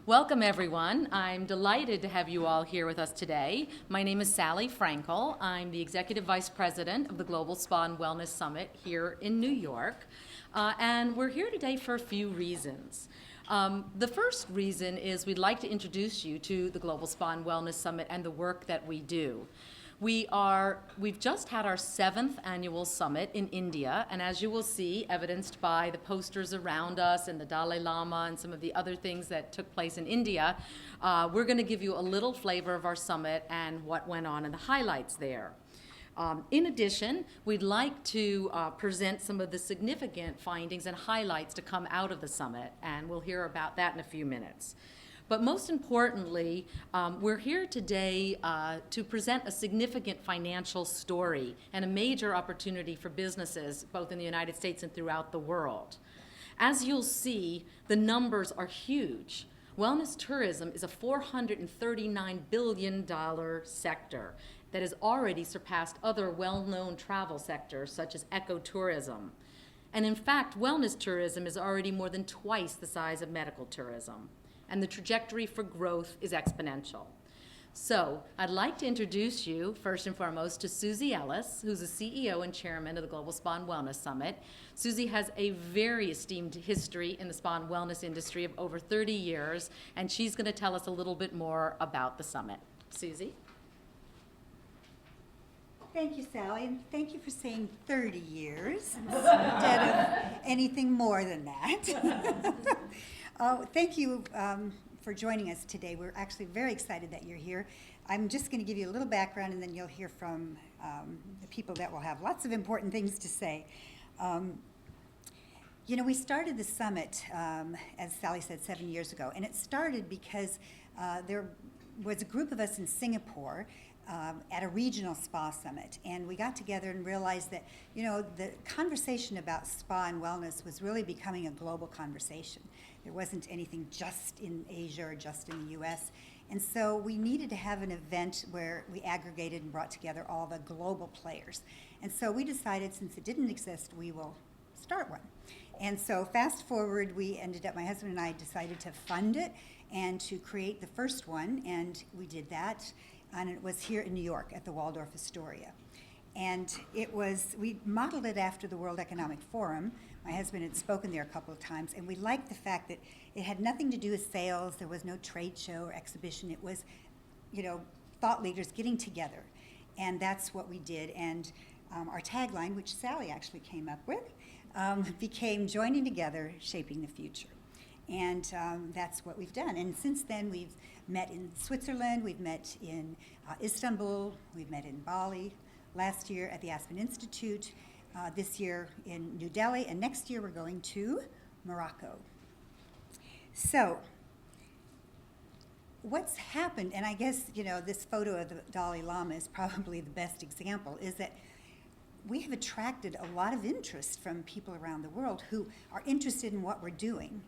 Welcome, everyone. I'm delighted to have you all here with us today. My name is Sally Frankel. I'm the Executive Vice President of the Global Spa and Wellness Summit here in New York. And we're here today for a few reasons. The first reason is we'd like to introduce you to the Global Spa and Wellness Summit and the work that we do. We've just had our 7th annual summit in India, and as you will see, evidenced by the posters around us and the Dalai Lama and some of the other things that took place in India, we're going to give you a little flavor of our summit and what went on and the highlights there. In addition, we'd like to present some of the significant findings and highlights to come out of the summit, and we'll hear about that in a few minutes. But most importantly, we're here today to present a significant financial story and a major opportunity for businesses, both in the United States and throughout the world. As you'll see, the numbers are huge. Wellness tourism is a $439 billion sector that has already surpassed other well-known travel sectors, such as ecotourism. And in fact, wellness tourism is already more than twice the size of medical tourism, and the trajectory for growth is exponential. So I'd like to introduce you, first and foremost, to Susie Ellis, who's the CEO and chairman of the Global Spa and Wellness Summit. Susie has a very esteemed history in the spa and wellness industry of over 30 years, and she's going to tell us a little bit more about the summit. Susie? Thank you, Sally, and thank you for saying 30 years instead of anything more than that. Thank you for joining us today. We're actually very excited that you're here. I'm just going to give you a little background, and then you'll hear from the people that will have lots of important things to say. We started the summit, as Sally said, 7 years ago, and it started because there was a group of us in Singapore at a regional spa summit, and we got together and realized that the conversation about spa and wellness was really becoming a global conversation. There wasn't anything just in Asia or just in the US, and so we needed to have an event where we aggregated and brought together all the global players. And so we decided, since it didn't exist, we will start one. And so fast forward, my husband and I decided to fund it and to create the first one, and we did that. And it was here in New York at the Waldorf Astoria. And we modeled it after the World Economic Forum. My husband had spoken there a couple of times, and we liked the fact that it had nothing to do with sales. There was no trade show or exhibition. It was, thought leaders getting together. And that's what we did. And our tagline, which Sally actually came up with, became Joining Together, Shaping the Future. And that's what we've done. And since then, we've met in Switzerland, we've met in Istanbul, we've met in Bali, last year at the Aspen Institute, this year in New Delhi, and next year we're going to Morocco. So what's happened, and I guess this photo of the Dalai Lama is probably the best example, is that we have attracted a lot of interest from people around the world who are interested in what we're doing.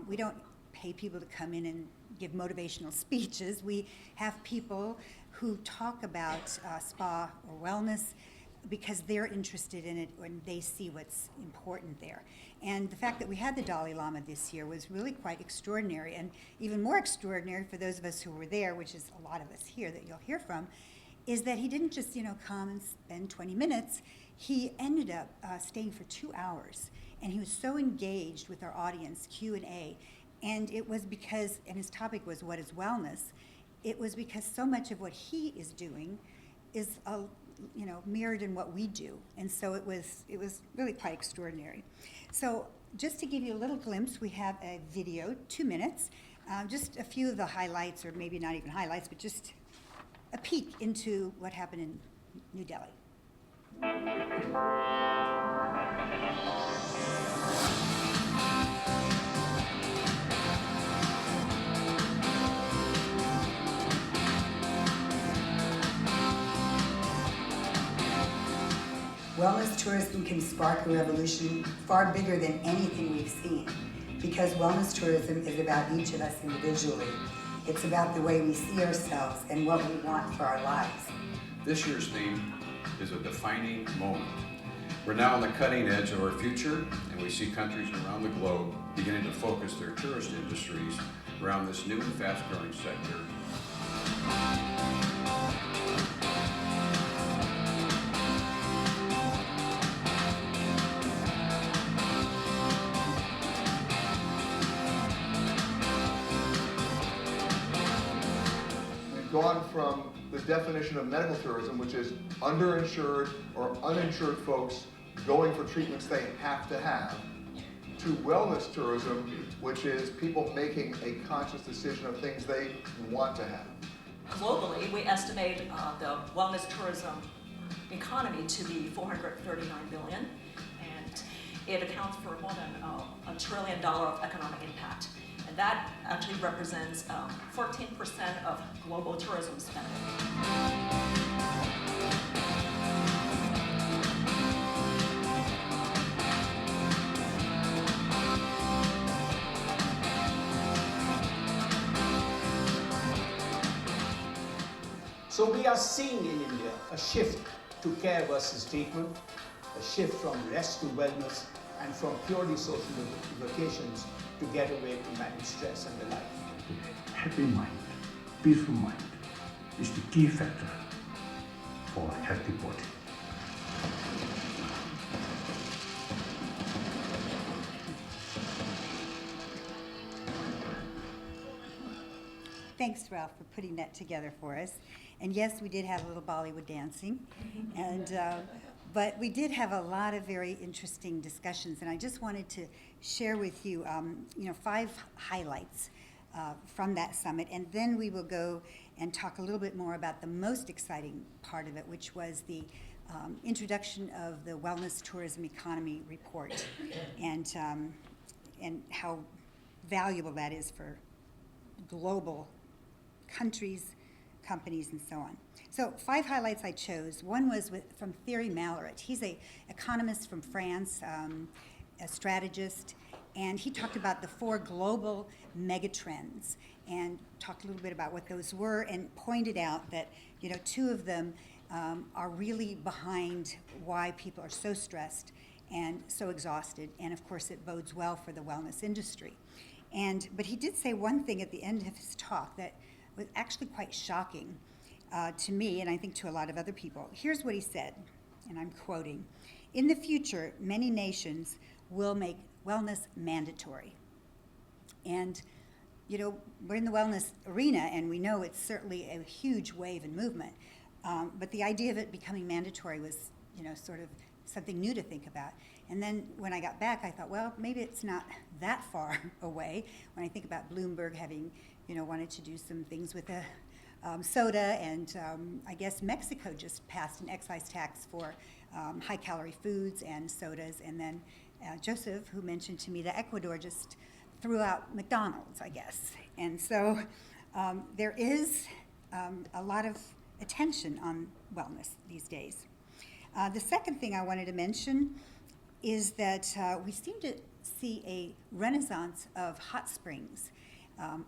We don't pay people to come in and give motivational speeches. We have people who talk about spa or wellness because they're interested in it when they see what's important there. And the fact that we had the Dalai Lama this year was really quite extraordinary, and even more extraordinary for those of us who were there, which is a lot of us here that you'll hear from, is that he didn't just come and spend 20 minutes. He ended up staying for 2 hours. And he was so engaged with our audience, Q&A, and it was because, and his topic was, what is wellness? It was because so much of what he is doing is, mirrored in what we do. And so it was really quite extraordinary. So just to give you a little glimpse, we have a video, 2 minutes, just a few of the highlights, or maybe not even highlights, but just a peek into what happened in New Delhi. Wellness tourism can spark a revolution far bigger than anything we've seen, because wellness tourism is about each of us individually. It's about the way we see ourselves and what we want for our lives. This year's theme is a defining moment. We're now on the cutting edge of our future, and we see countries around the globe beginning to focus their tourist industries around this new and fast-growing sector. We've gone from the definition of medical tourism, which is underinsured or uninsured folks going for treatments they have to have, to wellness tourism, which is people making a conscious decision of things they want to have. Globally, we estimate the wellness tourism economy to be $439 billion, and it accounts for more than $1 trillion of economic impact. And that actually represents 14% of global tourism spending. So we are seeing in India a shift to care versus treatment, a shift from rest to wellness, and from purely social vacations to get away to manage stress and the like. Happy mind, peaceful mind is the key factor for a healthy body. Thanks, Ralph, for putting that together for us. And yes, we did have a little Bollywood dancing, but we did have a lot of very interesting discussions. And I just wanted to share with you, 5 highlights from that summit, and then we will go and talk a little bit more about the most exciting part of it, which was the introduction of the Wellness Tourism Economy Report, and how valuable that is for global countries, companies, and so on. So 5 highlights I chose. One was from Thierry Mallerat. He's an economist from France, a strategist, and he talked about the 4 global megatrends and talked a little bit about what those were and pointed out that 2 of them are really behind why people are so stressed and so exhausted, and of course it bodes well for the wellness industry. But he did say one thing at the end of his talk that was actually quite shocking to me, and I think to a lot of other people. Here's what he said, and I'm quoting: "In the future, many nations will make wellness mandatory." And, we're in the wellness arena, and we know it's certainly a huge wave and movement, but the idea of it becoming mandatory was, sort of something new to think about. And then when I got back, I thought, well, maybe it's not that far away. When I think about Bloomberg having, wanted to do some things with the soda, and I guess Mexico just passed an excise tax for high-calorie foods and sodas. And then Joseph, who mentioned to me that Ecuador just threw out McDonald's, I guess. And so there is a lot of attention on wellness these days. The second thing I wanted to mention is that we seem to see a renaissance of hot springs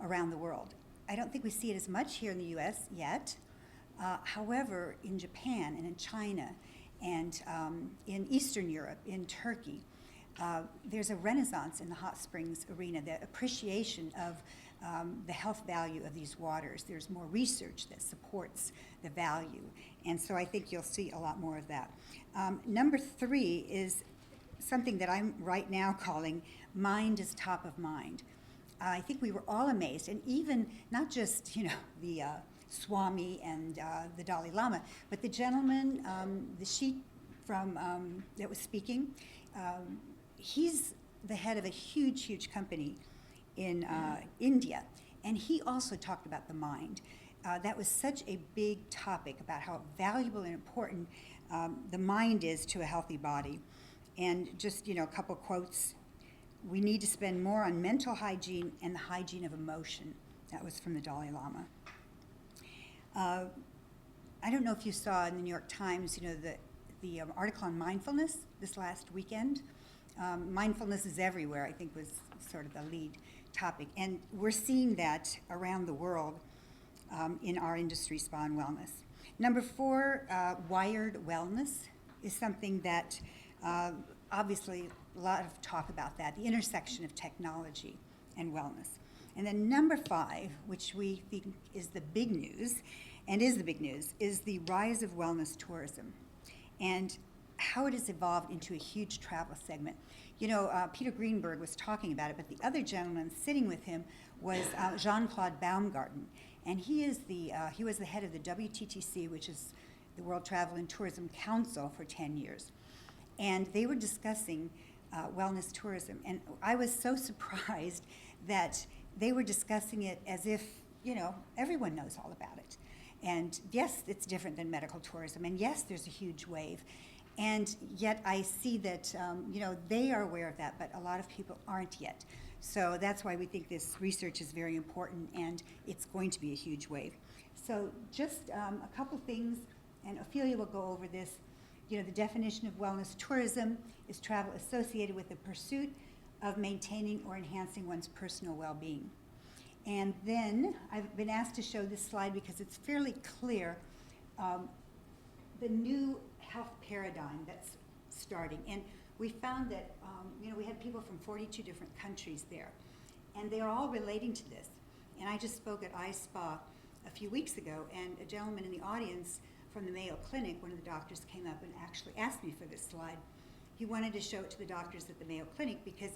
around the world. I don't think we see it as much here in the U.S. yet. However, in Japan and in China and in Eastern Europe, in Turkey, there's a renaissance in the hot springs arena, the appreciation of the health value of these waters. There's more research that supports the value, and so I think you'll see a lot more of that. Number 3 is something that I'm right now calling mind is top of mind. I think we were all amazed, and even not just the Swami and the Dalai Lama, but the gentleman, the sheikh from that was speaking. He's the head of a huge company in India, and he also talked about the mind. That was such a big topic about how valuable and important the mind is to a healthy body. And just, a couple quotes. "We need to spend more on mental hygiene and the hygiene of emotion." That was from the Dalai Lama. I don't know if you saw in the New York Times, the article on mindfulness this last weekend. Mindfulness is everywhere, I think, was sort of the lead topic. And we're seeing that around the world in our industry, spa and wellness. Number 4, wired wellness is something that obviously a lot of talk about that, the intersection of technology and wellness. And then number 5, which we think is the big news, and is the big news, is the rise of wellness tourism and how it has evolved into a huge travel segment. You know, Peter Greenberg was talking about it, but the other gentleman sitting with him was Jean-Claude Baumgarten, and he was the head of the WTTC, which is the World Travel and Tourism Council, for 10 years. And they were discussing wellness tourism, and I was so surprised that they were discussing it as if, you know, everyone knows all about it. And yes, it's different than medical tourism, and yes, there's a huge wave. And yet I see that, you know, they are aware of that, but a lot of people aren't yet. So that's why we think this research is very important, and it's going to be a huge wave. So just a couple things, and Ophelia will go over this. You know, the definition of wellness tourism is travel associated with the pursuit of maintaining or enhancing one's personal well-being. And then I've been asked to show this slide because it's fairly clear, the new health paradigm that's starting. And we found that, you know, we had people from 42 different countries there, and they are all relating to this. And I just spoke at iSpa a few weeks ago, and a gentleman in the audience from the Mayo Clinic, one of the doctors, came up and actually asked me for this slide. He wanted to show it to the doctors at the Mayo Clinic because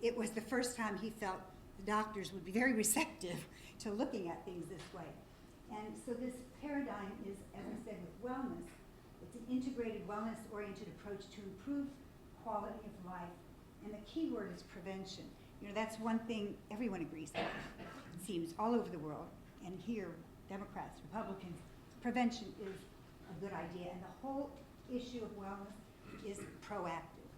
it was the first time he felt the doctors would be very receptive to looking at things this way. And so this paradigm is, as I said, with wellness. It's an integrated wellness-oriented approach to improve quality of life. And the key word is prevention. You know, that's one thing everyone agrees on, it seems, all over the world. And here, Democrats, Republicans, prevention is a good idea. And the whole issue of wellness is proactive.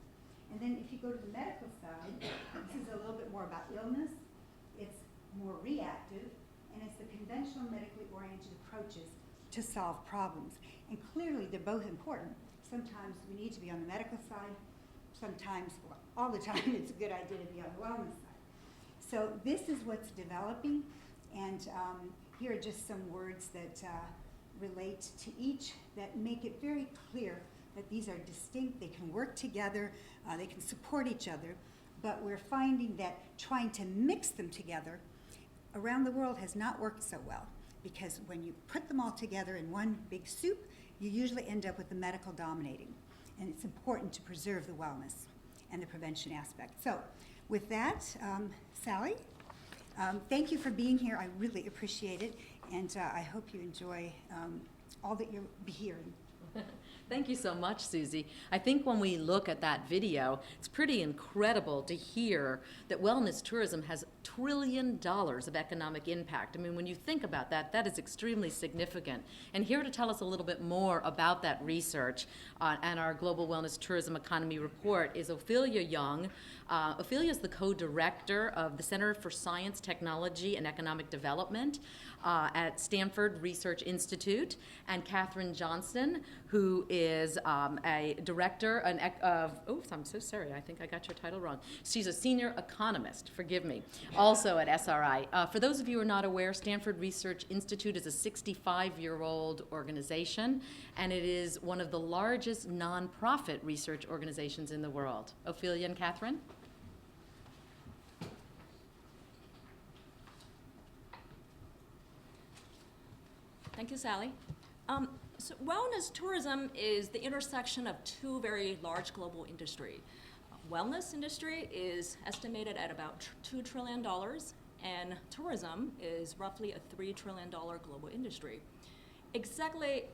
And then if you go to the medical side, this is a little bit more about illness. It's more reactive, and it's the conventional medically oriented approaches to solve problems. And clearly, they're both important. Sometimes we need to be on the medical side. Sometimes, well, all the time, it's a good idea to be on the wellness side. So this is what's developing, and here are just some words that relate to each that make it very clear that these are distinct, they can work together, they can support each other, but we're finding that trying to mix them together around the world has not worked so well, because when you put them all together in one big soup, you usually end up with the medical dominating. And it's important to preserve the wellness and the prevention aspect. So with that, Sally, thank you for being here. I really appreciate it, and I hope you enjoy all that you'll be hearing. Thank you so much, Susie. I think when we look at that video, it's pretty incredible to hear that wellness tourism has $1 trillion of economic impact. I mean, when you think about that, that is extremely significant. And here to tell us a little bit more about that research and our Global Wellness Tourism Economy Report is Ophelia Young. Ophelia is the co-director of the Center for Science, Technology, and Economic Development at Stanford Research Institute, and Catherine Johnson, who is a director I'm so sorry, I think I got your title wrong. She's a senior economist, forgive me, also at SRI. For those of you who are not aware, Stanford Research Institute is a 65-year-old organization, and it is one of the largest nonprofit research organizations in the world. Ophelia and Catherine? Thank you, Sally. So wellness tourism is the intersection of two very large global industries. Wellness industry is estimated at about $2 trillion, and tourism is roughly a $3 trillion global industry. Exactly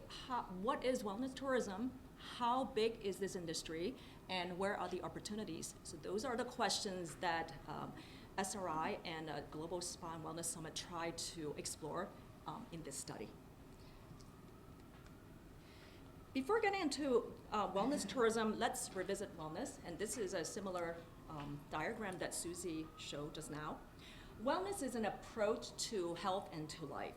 what is wellness tourism? How big is this industry? And where are the opportunities? So those are the questions that SRI and Global Spa and Wellness Summit try to explore in this study. Before getting into wellness tourism, let's revisit wellness. And this is a similar diagram that Susie showed just now. Wellness is an approach to health and to life.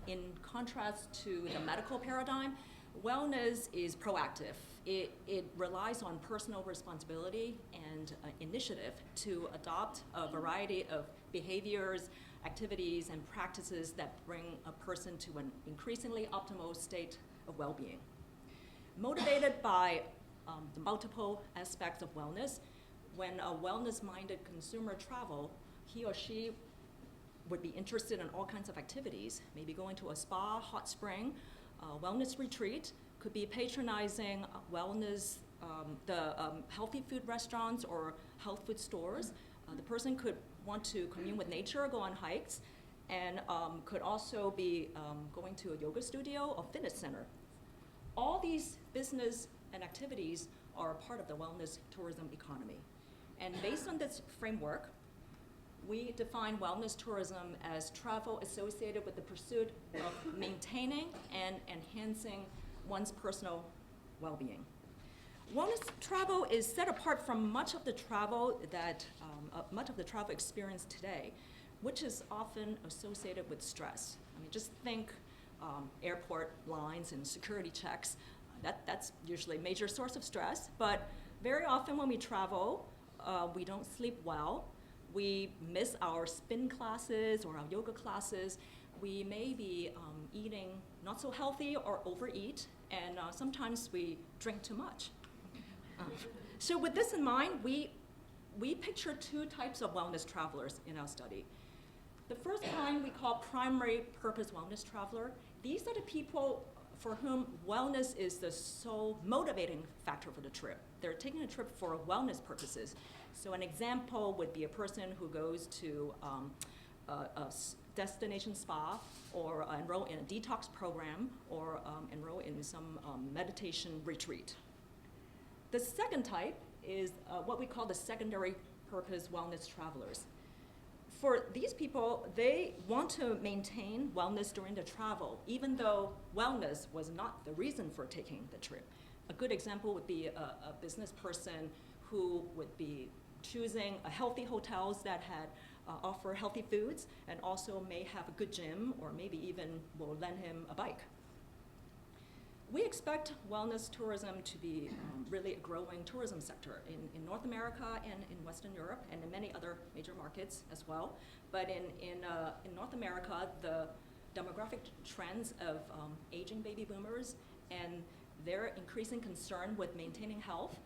In contrast to the medical paradigm, wellness is proactive. It relies on personal responsibility and initiative to adopt a variety of behaviors, activities, and practices that bring a person to an increasingly optimal state of well-being. Motivated by the multiple aspects of wellness, when a wellness-minded consumer travel, he or she would be interested in all kinds of activities, maybe going to a spa, hot spring, wellness retreat, could be patronizing wellness, healthy food restaurants or health food stores. The person could want to commune with nature, go on hikes, and could also be going to a yoga studio or fitness center. All these business and activities are part of the wellness tourism economy. And based on this framework, we define wellness tourism as travel associated with the pursuit of maintaining and enhancing one's personal well-being. Wellness travel is set apart from much of the travel experience today, which is often associated with stress. I mean, just think airport lines and security checks. That's usually a major source of stress, but very often when we travel, we don't sleep well. We miss our spin classes or our yoga classes. We may be eating not so healthy or overeat, and sometimes we drink too much. So with this in mind, we picture two types of wellness travelers in our study. The first kind we call primary purpose wellness traveler. These are the people for whom wellness is the sole motivating factor for the trip. They're taking a trip for wellness purposes. So an example would be a person who goes to a destination spa, or enroll in a detox program, or enroll in some meditation retreat. The second type is what we call the secondary purpose wellness travelers. For these people, they want to maintain wellness during the travel, even though wellness was not the reason for taking the trip. A good example would be a business person who would be choosing healthy hotels that had offer healthy foods, and also may have a good gym, or maybe even will lend him a bike. We expect wellness tourism to be really a growing tourism sector in North America and in Western Europe, and in many other major markets as well. But in North America, the demographic trends of aging baby boomers and their increasing concern with maintaining health,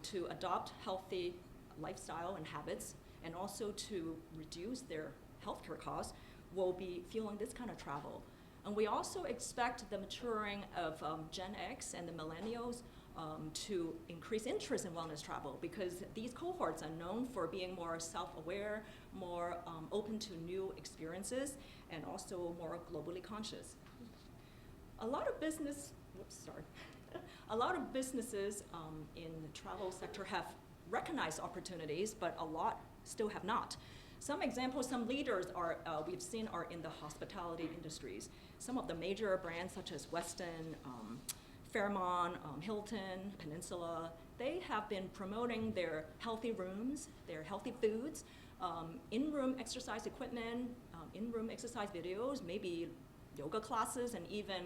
to adopt healthy lifestyle and habits, and also to reduce their healthcare costs, will be fueling this kind of travel. And we also expect the maturing of Gen X and the millennials to increase interest in wellness travel, because these cohorts are known for being more self-aware, more open to new experiences, and also more globally conscious. A lot of businesses in the travel sector have recognized opportunities, but a lot still have not. Some examples, some leaders we've seen are in the hospitality industries. Some of the major brands such as Westin, Fairmont, Hilton, Peninsula, they have been promoting their healthy rooms, their healthy foods, in-room exercise equipment, in-room exercise videos, maybe yoga classes, and even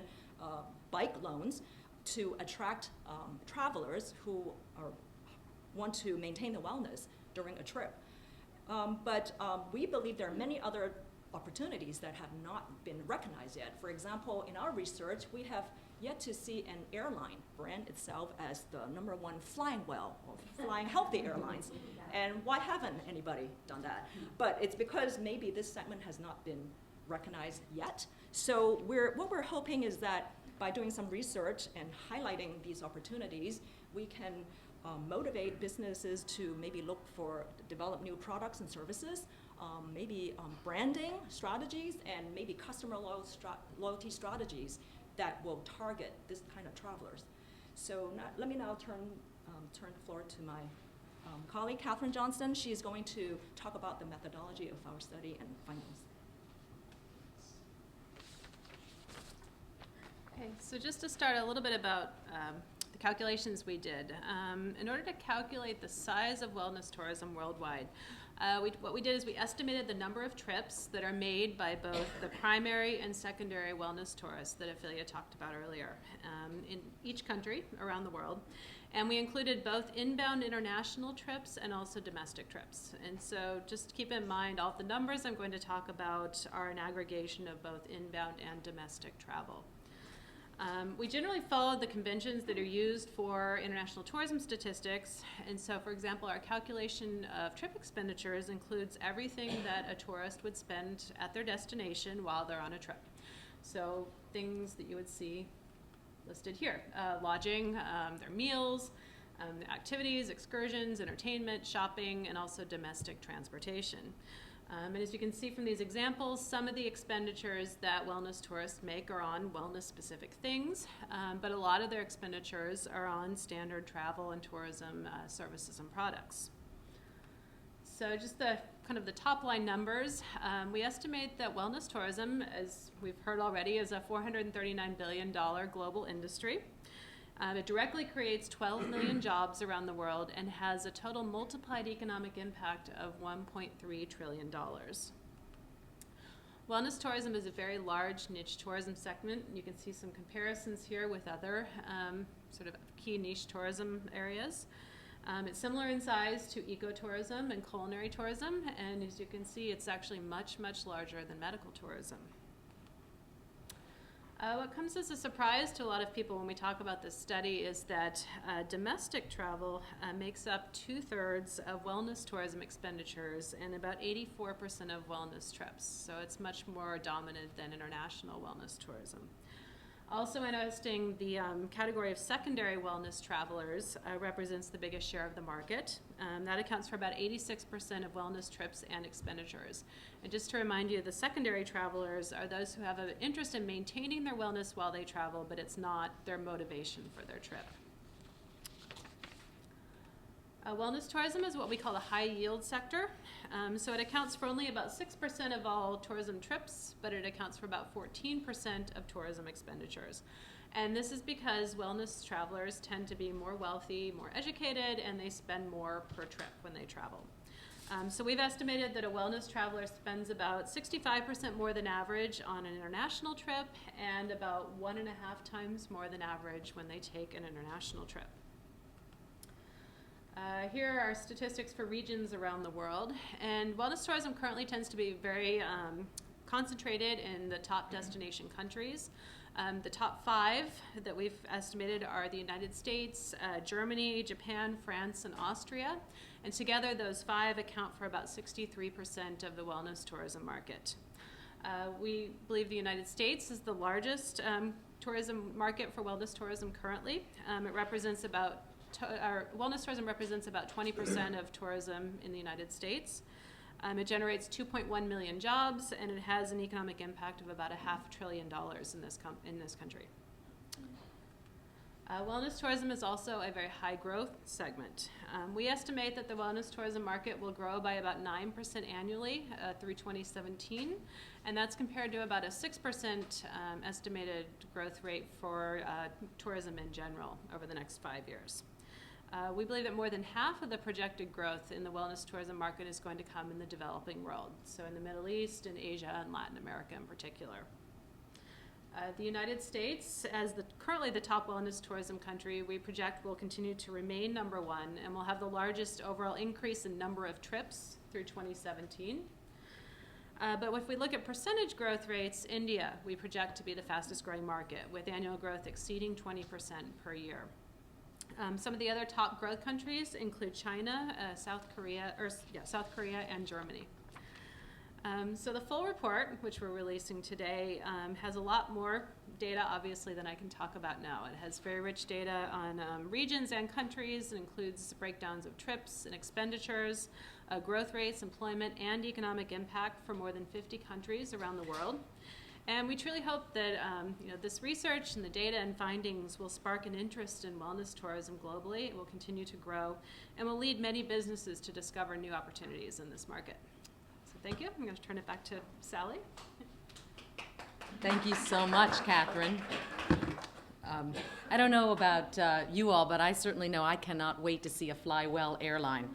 bike loans to attract travelers who want to maintain the wellness during a trip. But we believe there are many other opportunities that have not been recognized yet. For example, in our research, we have yet to see an airline brand itself as the #1 flying well or flying healthy airlines. And why haven't anybody done that? But it's because maybe this segment has not been recognized yet. So what we're hoping is that by doing some research and highlighting these opportunities, we can motivate businesses to maybe develop new products and services, maybe branding strategies, and maybe customer loyalty strategies that will target this kind of travelers. So let me now turn the floor to my colleague, Catherine Johnston. She is going to talk about the methodology of our study and findings. Okay, so just to start a little bit about the calculations we did. In order to calculate the size of wellness tourism worldwide, what we did is we estimated the number of trips that are made by both the primary and secondary wellness tourists that Ophelia talked about earlier in each country around the world. And we included both inbound international trips and also domestic trips. And so just keep in mind, all the numbers I'm going to talk about are an aggregation of both inbound and domestic travel. We generally follow the conventions that are used for international tourism statistics, and so, for example, our calculation of trip expenditures includes everything that a tourist would spend at their destination while they're on a trip. So things that you would see listed here: lodging, their meals, activities, excursions, entertainment, shopping, and also domestic transportation. And as you can see from these examples, some of the expenditures that wellness tourists make are on wellness-specific things, but a lot of their expenditures are on standard travel and tourism services and products. So just the kind of the top line numbers, we estimate that wellness tourism, as we've heard already, is a $439 billion global industry. It directly creates 12 million jobs around the world and has a total multiplied economic impact of $1.3 trillion. Wellness tourism is a very large niche tourism segment. You can see some comparisons here with other sort of key niche tourism areas. It's similar in size to ecotourism and culinary tourism, and as you can see, it's actually much, much larger than medical tourism. What comes as a surprise to a lot of people when we talk about this study is that domestic travel makes up 2/3 of wellness tourism expenditures and about 84% of wellness trips. So it's much more dominant than international wellness tourism. Also interesting, the category of secondary wellness travelers represents the biggest share of the market. That accounts for about 86% of wellness trips and expenditures. And just to remind you, the secondary travelers are those who have an interest in maintaining their wellness while they travel, but it's not their motivation for their trip. Wellness tourism is what we call a high-yield sector. So it accounts for only about 6% of all tourism trips, but it accounts for about 14% of tourism expenditures. And this is because wellness travelers tend to be more wealthy, more educated, and they spend more per trip when they travel. So we've estimated that a wellness traveler spends about 65% more than average on an international trip and about 1.5 times more than average when they take an international trip. Here are our statistics for regions around the world, and wellness tourism currently tends to be very concentrated in the top destination countries. The top 5 that we've estimated are the United States, Germany, Japan, France, and Austria, and together those 5 account for about 63% of the wellness tourism market. We believe the United States is the largest tourism market for wellness tourism currently. It represents about wellness tourism represents about 20% of tourism in the United States. It generates 2.1 million jobs, and it has an economic impact of about $500 billion in this country. Wellness tourism is also a very high growth segment. We estimate that the wellness tourism market will grow by about 9% annually through 2017, and that's compared to about a 6% estimated growth rate for tourism in general over the next 5 years. We believe that more than half of the projected growth in the wellness tourism market is going to come in the developing world, so in the Middle East and Asia and Latin America in particular. The United States, as currently the top wellness tourism country, we project will continue to remain number 1 and will have the largest overall increase in number of trips through 2017. But if we look at percentage growth rates, India we project to be the fastest growing market, with annual growth exceeding 20% per year. Some of the other top growth countries include China, South Korea, and Germany. So the full report, which we're releasing today, has a lot more data, obviously, than I can talk about now. It has very rich data on regions and countries. It includes breakdowns of trips and expenditures, growth rates, employment, and economic impact for more than 50 countries around the world. And we truly hope that this research and the data and findings will spark an interest in wellness tourism globally. It will continue to grow and will lead many businesses to discover new opportunities in this market. So thank you. I'm going to turn it back to Sally. Thank you so much, Catherine. I don't know about you all, but I certainly know I cannot wait to see a Fly Well airline.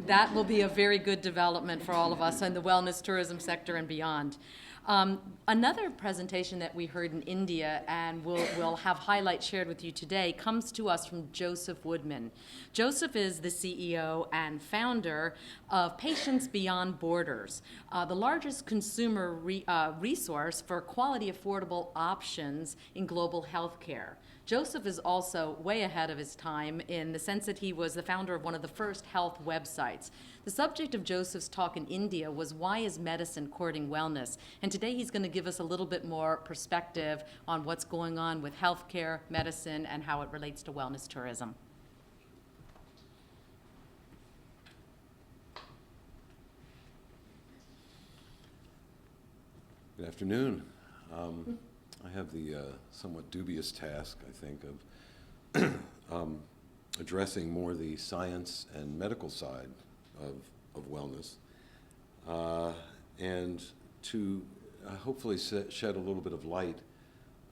That will be a very good development for all of us in the wellness tourism sector and beyond. Another presentation that we heard in India, and we'll have highlights shared with you today, comes to us from Joseph Woodman. Joseph is the CEO and founder of Patients Beyond Borders, the largest consumer resource for quality, affordable options in global healthcare. Joseph is also way ahead of his time in the sense that he was the founder of one of the first health websites. The subject of Joseph's talk in India was why is medicine courting wellness? And today he's going to give us a little bit more perspective on what's going on with healthcare, medicine, and how it relates to wellness tourism. Good afternoon. I have the somewhat dubious task, I think, of addressing more the science and medical side of wellness, and to hopefully shed a little bit of light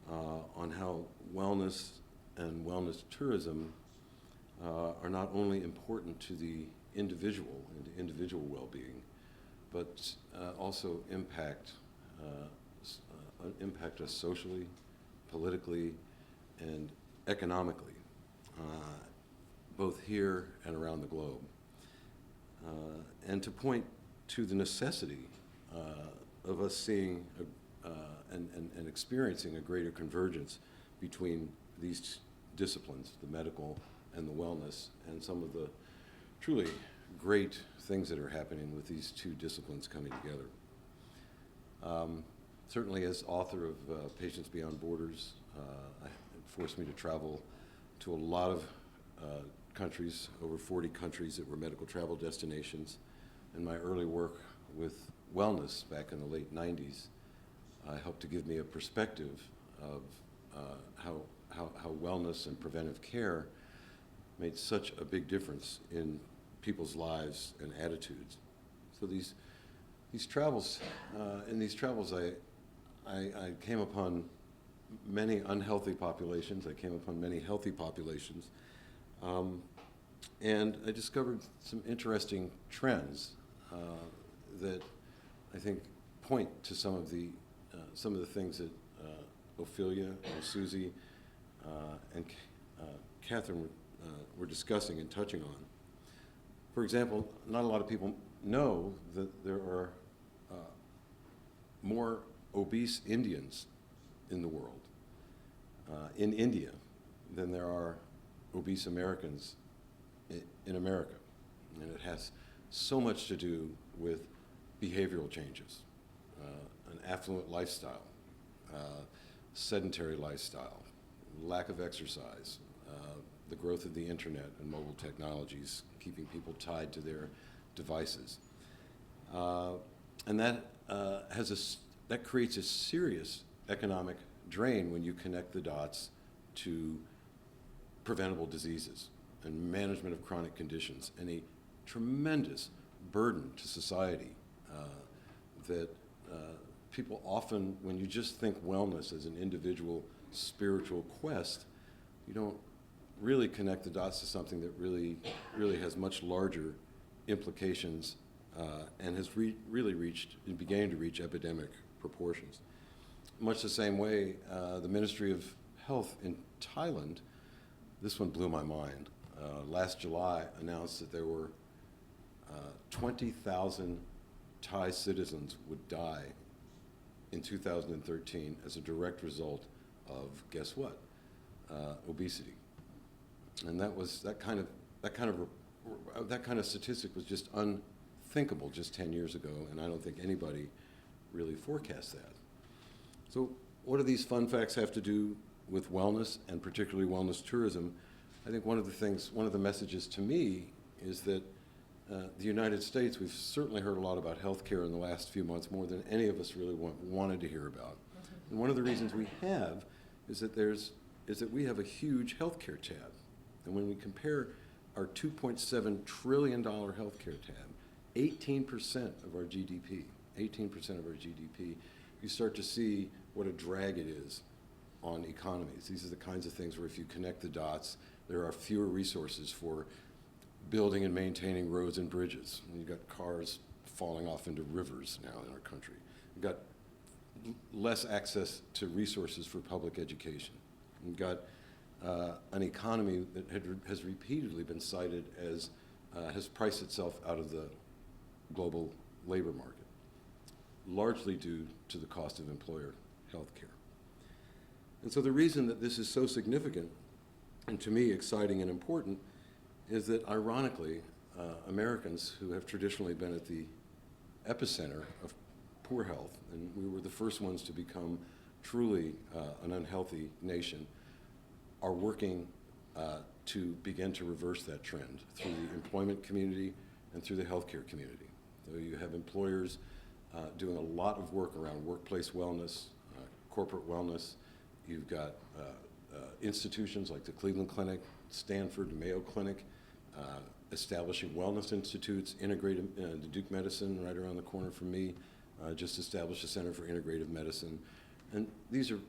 on how wellness and wellness tourism are not only important to the individual and to individual well-being, but also impact us socially, politically, and economically, both here and around the globe. And to point to the necessity of us seeing and experiencing a greater convergence between these disciplines, the medical and the wellness, and some of the truly great things that are happening with these two disciplines coming together. Certainly as author of Patients Beyond Borders, it forced me to travel to a lot of countries, over 40 countries that were medical travel destinations. And my early work with wellness back in the late 90s helped to give me a perspective of how wellness and preventive care made such a big difference in people's lives and attitudes. So these travels, I came upon many unhealthy populations. I came upon many healthy populations. And I discovered some interesting trends that I think point to some of the things that Ophelia and Susie and Catherine were discussing and touching on. For example, not a lot of people know that there are more obese Indians in the world, in India, than there are obese Americans in America. And it has so much to do with behavioral changes, an affluent lifestyle, sedentary lifestyle, lack of exercise, the growth of the internet and mobile technologies, keeping people tied to their devices. And that creates a serious economic drain when you connect the dots to preventable diseases and management of chronic conditions, and a tremendous burden to society that people often, when you just think wellness as an individual spiritual quest, you don't really connect the dots to something that really has much larger implications and has really reached and beginning to reach epidemic proportions. Much the same way, the Ministry of Health in Thailand, this one blew my mind, last July announced that there were 20,000 Thai citizens would die in 2013 as a direct result of, guess what, obesity. And that kind of statistic was just unthinkable just 10 years ago, and I don't think anybody really forecast that. So what do these fun facts have to do with wellness, and particularly wellness tourism? I think one of the messages to me is that the United States, we've certainly heard a lot about healthcare in the last few months, more than any of us really wanted to hear about. And one of the reasons we have is that we have a huge healthcare tab. And when we compare our $2.7 trillion healthcare tab, 18% of our GDP, you start to see what a drag it is on economies. These are the kinds of things where if you connect the dots, there are fewer resources for building and maintaining roads and bridges. You've got cars falling off into rivers now in our country. You've got less access to resources for public education. You've got an economy that has repeatedly been cited as has priced itself out of the global labor market, largely due to the cost of employer health care. And so the reason that this is so significant, and to me exciting and important, is that ironically, Americans who have traditionally been at the epicenter of poor health, and we were the first ones to become truly an unhealthy nation, are working to begin to reverse that trend through the employment community and through the healthcare community. So you have employers doing a lot of work around workplace wellness, corporate wellness. You've got institutions like the Cleveland Clinic, Stanford, Mayo Clinic, establishing wellness institutes, integrated, the Duke Medicine right around the corner from me, just established a Center for Integrative Medicine. And these are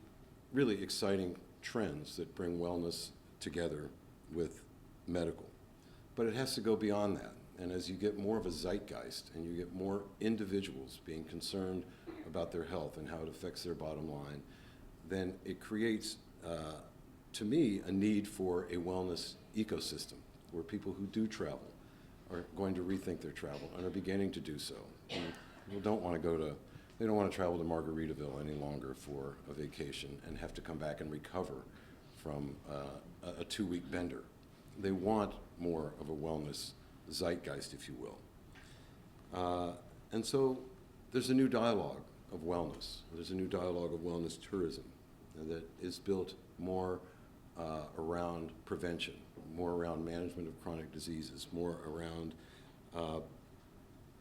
really exciting trends that bring wellness together with medical. But it has to go beyond that. And as you get more of a zeitgeist and you get more individuals being concerned about their health and how it affects their bottom line, then it creates, to me, a need for a wellness ecosystem where people who do travel are going to rethink their travel and are beginning to do so. And people don't want to travel to Margaritaville any longer for a vacation and have to come back and recover from a 2-week bender. They want more of a wellness zeitgeist, if you will. And so there's a new dialogue of wellness. There's a new dialogue of wellness tourism that is built more around prevention, more around management of chronic diseases, more around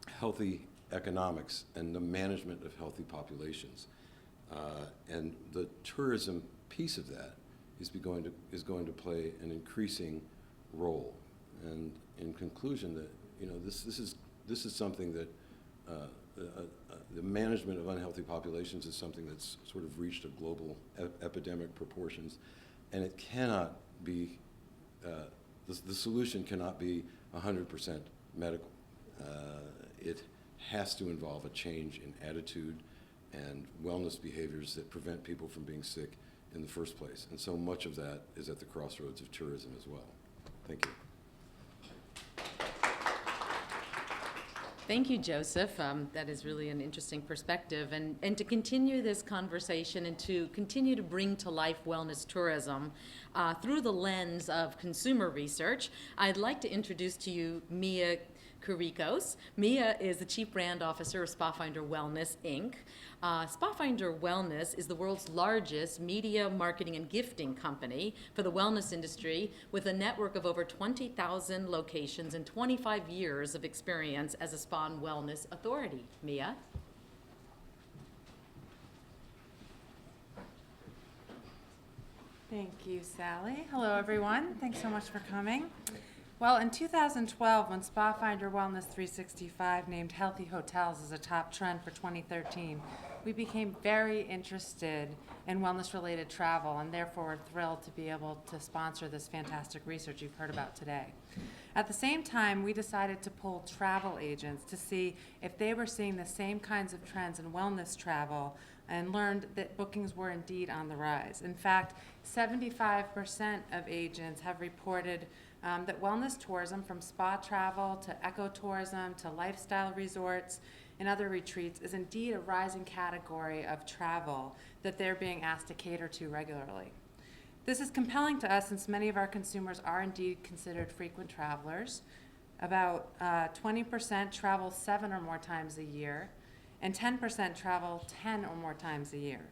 healthy economics and the management of healthy populations. And the tourism piece of that is going to play an increasing role. And in conclusion, that this is something that the management of unhealthy populations is something that's sort of reached a global epidemic proportions, and it cannot be. The solution cannot be 100% medical. It has to involve a change in attitude and wellness behaviors that prevent people from being sick in the first place. And so much of that is at the crossroads of tourism as well. Thank you. Thank you, Joseph. That is really an interesting perspective. And to continue this conversation and to continue to bring to life wellness tourism through the lens of consumer research, I'd like to introduce to you Mia Kurikos. Mia is the Chief Brand Officer of SpaFinder Wellness, Inc. SpaFinder Wellness is the world's largest media, marketing, and gifting company for the wellness industry, with a network of over 20,000 locations and 25 years of experience as a spa and wellness authority. Mia? Thank you, Sally. Hello, everyone. Thanks so much for coming. Well, in 2012, when SpaFinder Wellness 365 named healthy hotels as a top trend for 2013, we became very interested in wellness-related travel, and therefore we're thrilled to be able to sponsor this fantastic research you've heard about today. At the same time, we decided to poll travel agents to see if they were seeing the same kinds of trends in wellness travel, and learned that bookings were indeed on the rise. In fact, 75% of agents have reported that wellness tourism, from spa travel to ecotourism to lifestyle resorts and other retreats, is indeed a rising category of travel that they're being asked to cater to regularly. This is compelling to us since many of our consumers are indeed considered frequent travelers. About 20% travel 7 or more times a year, and 10% travel 10 or more times a year.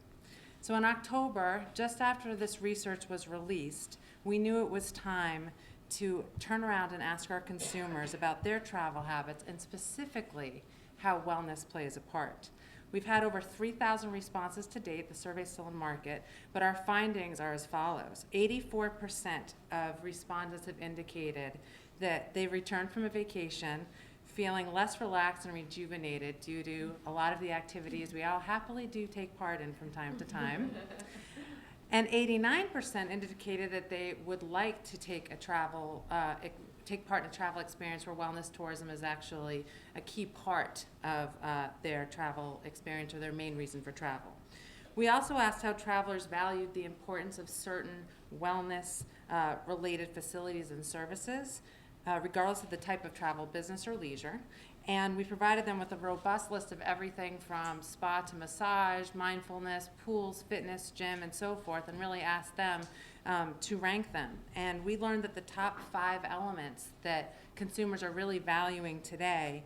So in October, just after this research was released, we knew it was time to turn around and ask our consumers about their travel habits and specifically how wellness plays a part. We've had over 3,000 responses to date. The survey's still in market, but our findings are as follows. 84% of respondents have indicated that they returned from a vacation feeling less relaxed and rejuvenated due to a lot of the activities we all happily do take part in from time to time. And 89% indicated that they would like to take take part in a travel experience where wellness tourism is actually a key part of their travel experience or their main reason for travel. We also asked how travelers valued the importance of certain wellness related facilities and services, regardless of the type of travel, business or leisure. And we provided them with a robust list of everything from spa to massage, mindfulness, pools, fitness, gym, and so forth, and really asked them to rank them. And we learned that the top 5 elements that consumers are really valuing today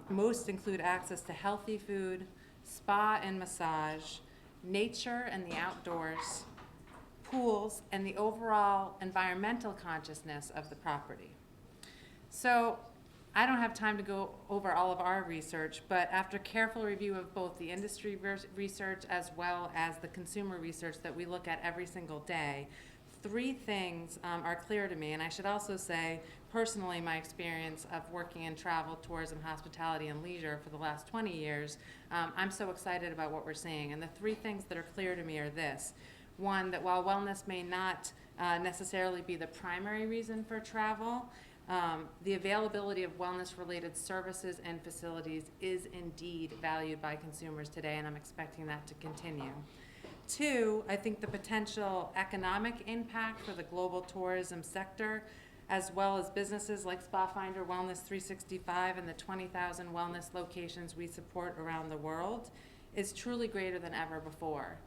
most include access to healthy food, spa and massage, nature and the outdoors, pools, and the overall environmental consciousness of the property. So I don't have time to go over all of our research, but after careful review of both the industry research as well as the consumer research that we look at every single day, 3 things are clear to me. And I should also say, personally, my experience of working in travel, tourism, hospitality, and leisure for the last 20 years, I'm so excited about what we're seeing. And the 3 things that are clear to me are this. 1, that while wellness may not necessarily be the primary reason for travel, the availability of wellness-related services and facilities is indeed valued by consumers today, and I'm expecting that to continue. 2, I think the potential economic impact for the global tourism sector, as well as businesses like SpaFinder Wellness 365 and the 20,000 wellness locations we support around the world, is truly greater than ever before.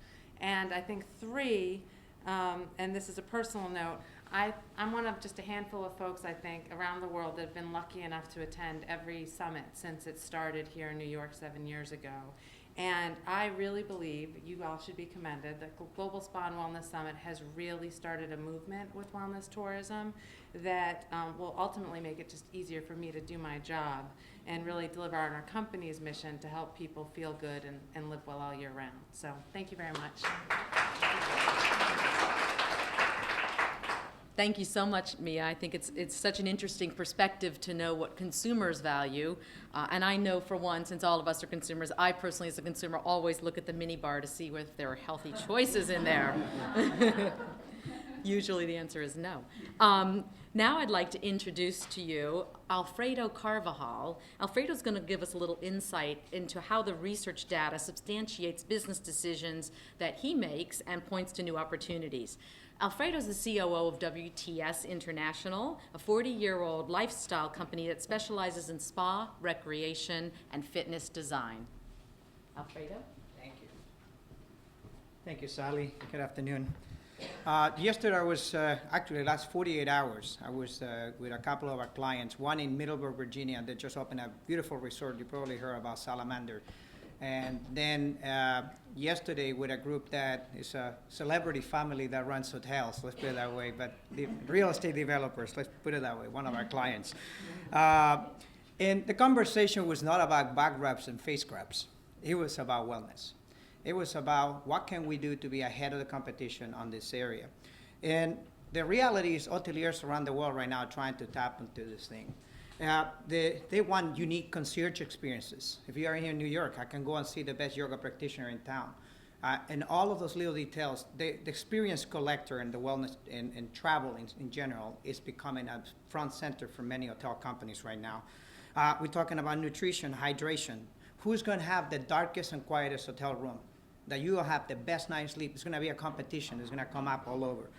And I think 3, and this is a personal note, I'm one of just a handful of folks, I think, around the world that have been lucky enough to attend every summit since it started here in New York 7 years ago. And I really believe, you all should be commended, that Global Spa and Wellness Summit has really started a movement with wellness tourism that will ultimately make it just easier for me to do my job and really deliver on our company's mission to help people feel good and live well all year round. So thank you very much. Thank you so much, Mia. I think it's such an interesting perspective to know what consumers value. And I know, for one, since all of us are consumers, I personally, as a consumer, always look at the mini bar to see if there are healthy choices in there. Usually the answer is no. Now I'd like to introduce to you Alfredo Carvajal. Alfredo's going to give us a little insight into how the research data substantiates business decisions that he makes and points to new opportunities. Alfredo's the COO of WTS International, a 40-year-old lifestyle company that specializes in spa, recreation, and fitness design. Alfredo? Thank you. Thank you, Sally. Good afternoon. Yesterday I was, actually the last 48 hours, I was with a couple of our clients, one in Middleburg, Virginia, that just opened a beautiful resort. You probably heard about Salamander. And then yesterday with a group that is a celebrity family that runs hotels, let's put it that way, but the real estate developers, let's put it that way, one of our clients. And the conversation was not about back rubs and face scrubs. It was about wellness. It was about what can we do to be ahead of the competition on this area. And the reality is hoteliers around the world right now are trying to tap into this thing. They want unique concierge experiences. If you are here in New York, I can go and see the best yoga practitioner in town. And all of those little details, the experience collector and the wellness and travel in general is becoming a front center for many hotel companies right now. We're talking about nutrition, hydration. Who's going to have the darkest and quietest hotel room? That you will have the best night's sleep. It's going to be a competition. It's going to come up all over.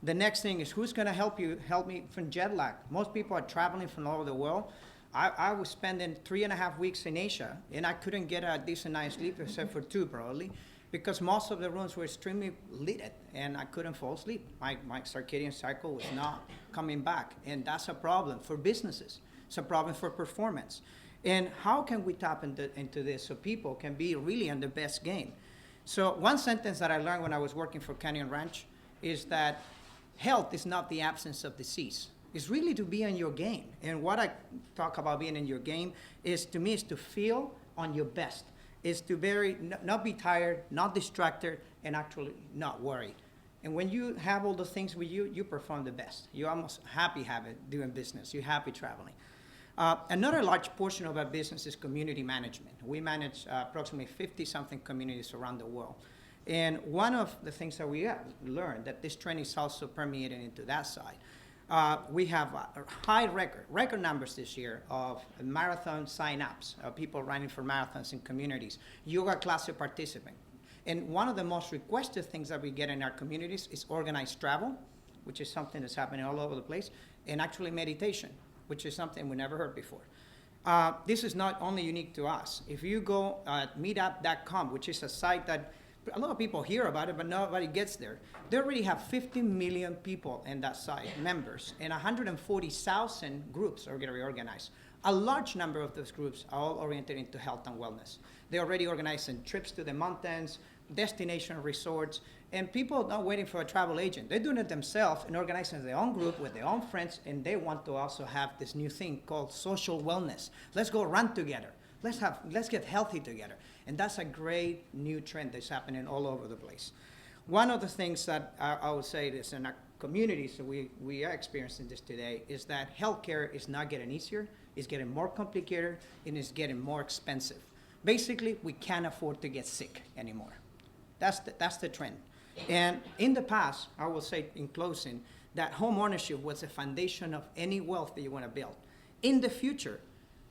The next thing is who's going to help me from jet lag. Most people are traveling from all over the world. I was spending 3.5 weeks in Asia, and I couldn't get a decent night's sleep except for 2 probably, because most of the rooms were extremely lit, and I couldn't fall asleep. My circadian cycle was not coming back, and that's a problem for businesses. It's a problem for performance. And how can we tap into this so people can be really on the best game? So one sentence that I learned when I was working for Canyon Ranch is that health is not the absence of disease. It's really to be on your game. And what I talk about being in your game is, to me, is to feel on your best. Is to not be tired, not distracted, and actually not worried. And when you have all those things with you, you perform the best. You're almost happy doing business. You're happy traveling. Another large portion of our business is community management. We manage approximately 50-something communities around the world. And one of the things that we have learned, that this trend is also permeating into that side. We have high record numbers this year of marathon sign-ups, people running for marathons in communities, yoga class participants. And one of the most requested things that we get in our communities is organized travel, which is something that's happening all over the place, and actually meditation, which is something we never heard before. This is not only unique to us. If you go at meetup.com, which is a site that a lot of people hear about it, but nobody gets there. They already have 50 million people in that site, members, and 140,000 groups are getting reorganized. A large number of those groups are all oriented into health and wellness. They're already organizing trips to the mountains, destination resorts, and people are not waiting for a travel agent. They're doing it themselves and organizing their own group with their own friends, and they want to also have this new thing called social wellness. Let's go run together. Let's get healthy together. And that's a great new trend that's happening all over the place. One of the things that I would say is in our communities, so we are experiencing this today, is that healthcare is not getting easier, it's getting more complicated, and it's getting more expensive. Basically, we can't afford to get sick anymore. That's the trend. And in the past, I will say in closing, that home ownership was the foundation of any wealth that you want to build. In the future,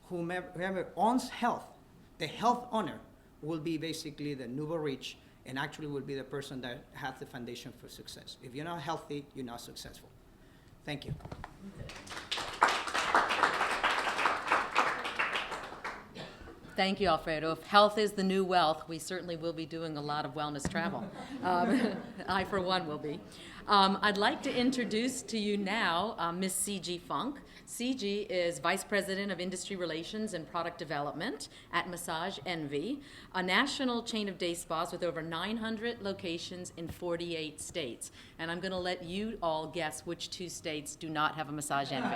whoever owns health, the health owner will be basically the nouveau riche, and actually will be the person that has the foundation for success. If you're not healthy, you're not successful. Thank you. Thank you, Alfredo. If health is the new wealth, we certainly will be doing a lot of wellness travel. I, for one, will be. I'd like to introduce to you now Ms. C.G. Funk. C.G. is Vice President of Industry Relations and Product Development at Massage Envy, a national chain of day spas with over 900 locations in 48 states. And I'm going to let you all guess which 2 states do not have a Massage Envy.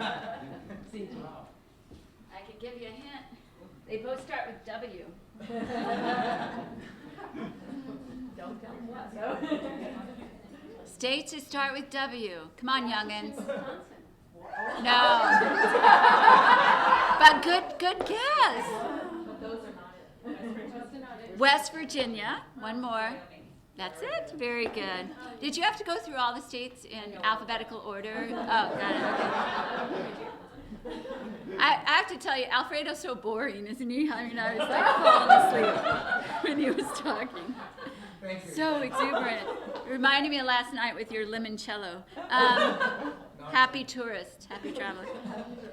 C.G. I could give you a hint. They both start with W. Don't tell them what. States that start with W. Come on, youngins. No. But good guess. But those are not it. West Virginia. One more. That's it. Very good. Did you have to go through all the states in alphabetical order? Oh, got it. Okay. I have to tell you, Alfredo's so boring, isn't he? I mean, I was like falling asleep when he was talking. Thank you. So exuberant. Reminded me of last night with your limoncello. Happy tourist, happy traveler.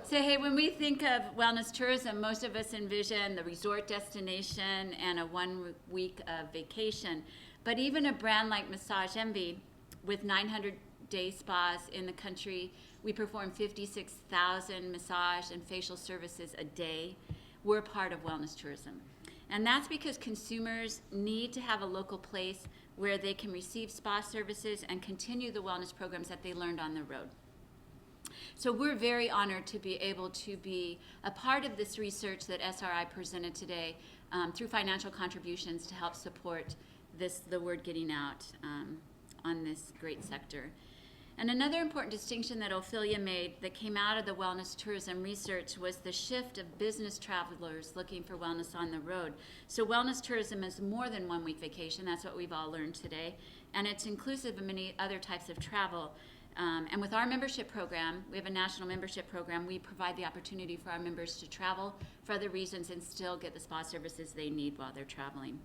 So hey, when we think of wellness tourism, most of us envision the resort destination and a 1 week of vacation. But even a brand like Massage Envy, with 900 day spas in the country, we perform 56,000 massage and facial services a day. We're part of wellness tourism. And that's because consumers need to have a local place where they can receive spa services and continue the wellness programs that they learned on the road. So we're very honored to be able to be a part of this research that SRI presented today through financial contributions to help support the word getting out on this great sector. And another important distinction that Ophelia made that came out of the wellness tourism research was the shift of business travelers looking for wellness on the road. So wellness tourism is more than 1 week vacation. That's what we've all learned today. And it's inclusive of many other types of travel. And with our membership program, we have a national membership program, we provide the opportunity for our members to travel for other reasons and still get the spa services they need while they're traveling.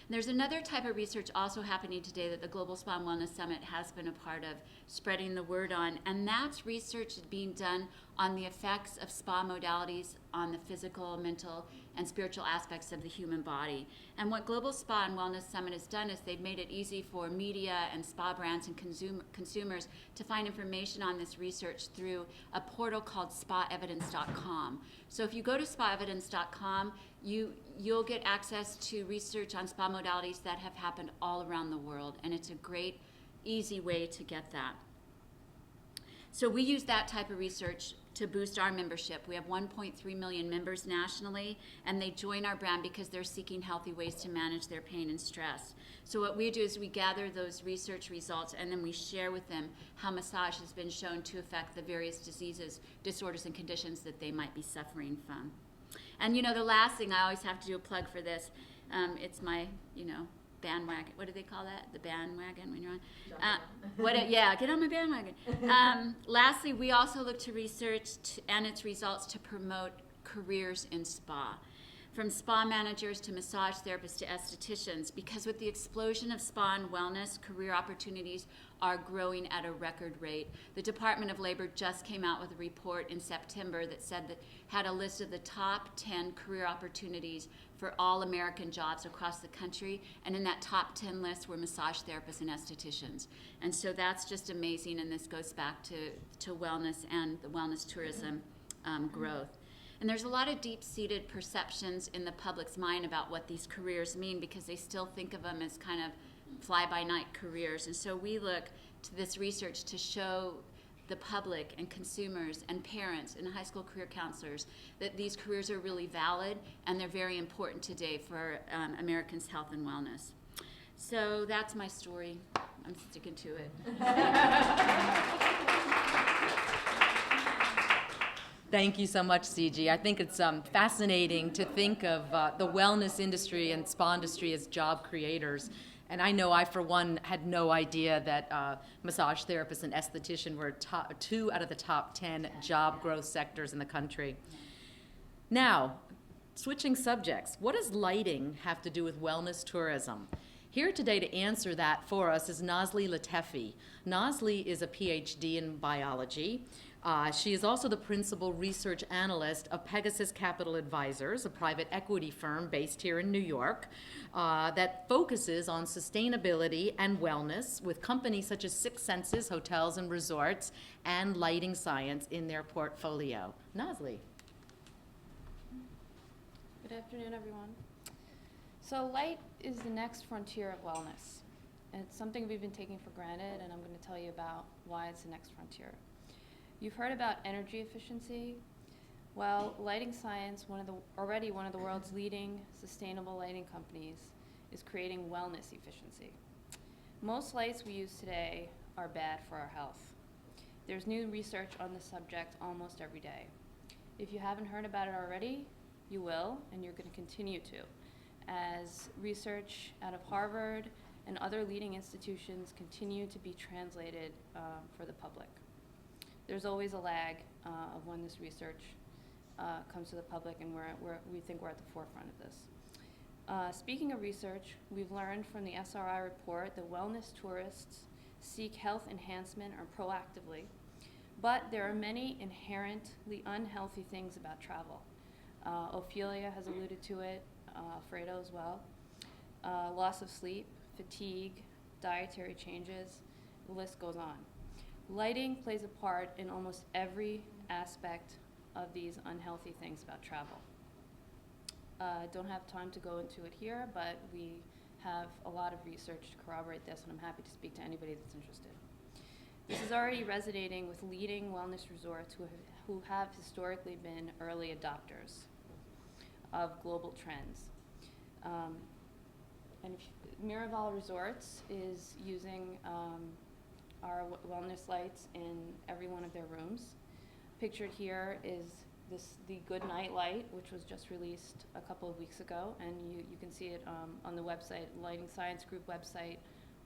There's another type of research also happening today that the Global Spa and Wellness Summit has been a part of spreading the word on, and that's research being done on the effects of spa modalities on the physical, mental, and spiritual aspects of the human body. And what Global Spa and Wellness Summit has done is they've made it easy for media and spa brands and consumers to find information on this research through a portal called spaevidence.com. So if you go to spaevidence.com, you'll get access to research on spa modalities that have happened all around the world, and it's a great, easy way to get that. So we use that type of research to boost our membership. We have 1.3 million members nationally, and they join our brand because they're seeking healthy ways to manage their pain and stress. So what we do is we gather those research results, and then we share with them how massage has been shown to affect the various diseases, disorders, and conditions that they might be suffering from. And the last thing, I always have to do a plug for this. It's my, bandwagon. What do they call that? The bandwagon when you're on? Yeah, get on my bandwagon. Lastly, we also look to research and its results to promote careers in spa. From spa managers to massage therapists to estheticians, because with the explosion of spa and wellness, career opportunities are growing at a record rate. The Department of Labor just came out with a report in September that said that had a list of the top 10 career opportunities for all American jobs across the country, and in that top 10 list were massage therapists and estheticians. And so that's just amazing, and this goes back to wellness and the wellness tourism growth. And there's a lot of deep-seated perceptions in the public's mind about what these careers mean, because they still think of them as kind of fly-by-night careers. And so we look to this research to show the public and consumers and parents and high school career counselors that these careers are really valid and they're very important today for Americans' health and wellness. So that's my story. I'm sticking to it. Thank you so much, CG. I think it's fascinating to think of the wellness industry and spa industry as job creators. And I know I, for one, had no idea that massage therapists and esthetician were 2 out of the top 10 job growth sectors in the country. Now, switching subjects, what does lighting have to do with wellness tourism? Here today to answer that for us is Nazli Latefi. Nazli is a PhD in biology. She is also the principal research analyst of Pegasus Capital Advisors, a private equity firm based here in New York that focuses on sustainability and wellness with companies such as Six Senses Hotels and Resorts and Lighting Science in their portfolio. Nazli. Good afternoon, everyone. So light is the next frontier of wellness. And it's something we've been taking for granted, and I'm going to tell you about why it's the next frontier. You've heard about energy efficiency. Well, Lighting Science, already one of the world's leading sustainable lighting companies, is creating wellness efficiency. Most lights we use today are bad for our health. There's new research on the subject almost every day. If you haven't heard about it already, you will, and you're going to continue to, as research out of Harvard and other leading institutions continue to be translated for the public. There's always a lag of when this research comes to the public, and we think we're at the forefront of this. Speaking of research, we've learned from the SRI report that wellness tourists seek health enhancement or proactively, but there are many inherently unhealthy things about travel. Ophelia has alluded to it, Fredo as well. Loss of sleep, fatigue, dietary changes, the list goes on. Lighting plays a part in almost every aspect of these unhealthy things about travel. Don't have time to go into it here, but we have a lot of research to corroborate this, and I'm happy to speak to anybody that's interested. This is already resonating with leading wellness resorts who have historically been early adopters of global trends. Miraval Resorts is using our wellness lights in every one of their rooms. Pictured here is the Good Night light, which was just released a couple of weeks ago, and you can see it on the website, Lighting Science Group website,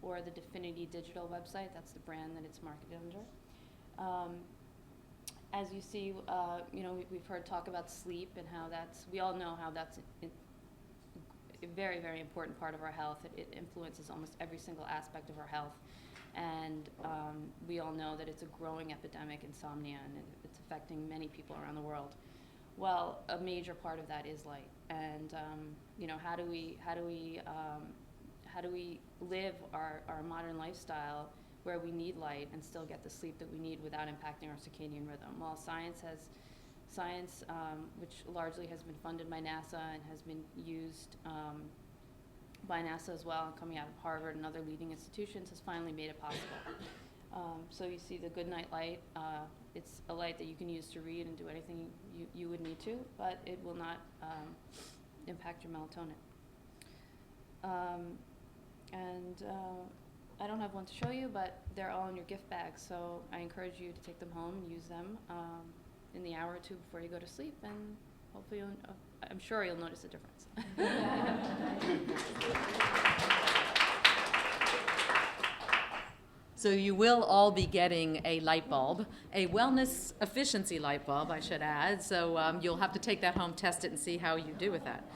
or the Definity Digital website. That's the brand that it's marketed under. As you see, we've heard talk about sleep and how we all know how that's a very, very important part of our health. It influences almost every single aspect of our health. And we all know that it's a growing epidemic, insomnia, and it's affecting many people around the world. Well, a major part of that is light. And how do we live our modern lifestyle where we need light and still get the sleep that we need without impacting our circadian rhythm? Well, science, which largely has been funded by NASA and has been used by NASA as well, coming out of Harvard and other leading institutions, has finally made it possible. So you see the Good Night light. It's a light that you can use to read and do anything you would need to, but it will not impact your melatonin. I don't have one to show you, but they're all in your gift bag, so I encourage you to take them home and use them in the hour or two before you go to sleep, and hopefully I'm sure you'll notice a difference. So you will all be getting a light bulb, a wellness efficiency light bulb, I should add. So you'll have to take that home, test it, and see how you do with that.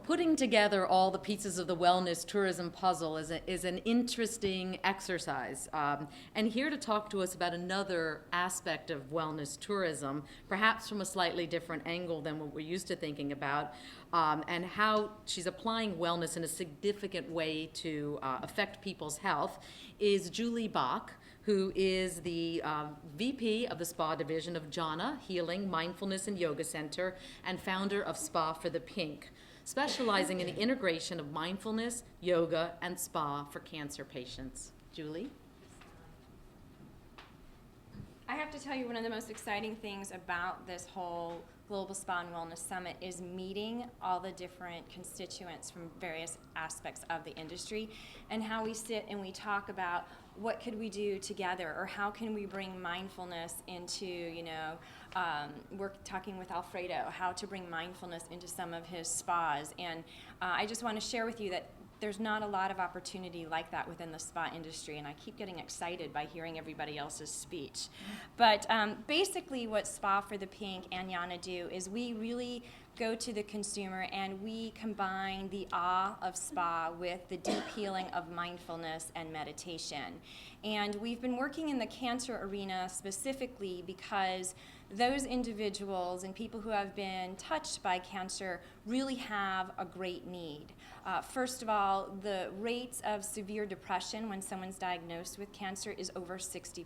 Putting together all the pieces of the wellness tourism puzzle is an interesting exercise. And here to talk to us about another aspect of wellness tourism, perhaps from a slightly different angle than what we're used to thinking about, and how she's applying wellness in a significant way to affect people's health, is Julie Bach, who is the VP of the Spa Division of Jhana Healing, Mindfulness and Yoga Center, and founder of Spa for the Pink, specializing in the integration of mindfulness, yoga, and spa for cancer patients. Julie? I have to tell you, one of the most exciting things about this whole Global Spa and Wellness Summit is meeting all the different constituents from various aspects of the industry, and how we sit and we talk about what could we do together, or how can we bring mindfulness into, we're talking with Alfredo, how to bring mindfulness into some of his spas. And I just want to share with you that there's not a lot of opportunity like that within the spa industry, and I keep getting excited by hearing everybody else's speech. But basically what Spa for the Pink and Jhana do is we really go to the consumer and we combine the awe of spa with the deep healing of mindfulness and meditation. And we've been working in the cancer arena specifically because those individuals and people who have been touched by cancer really have a great need. First of all, the rates of severe depression when someone's diagnosed with cancer is over 60%.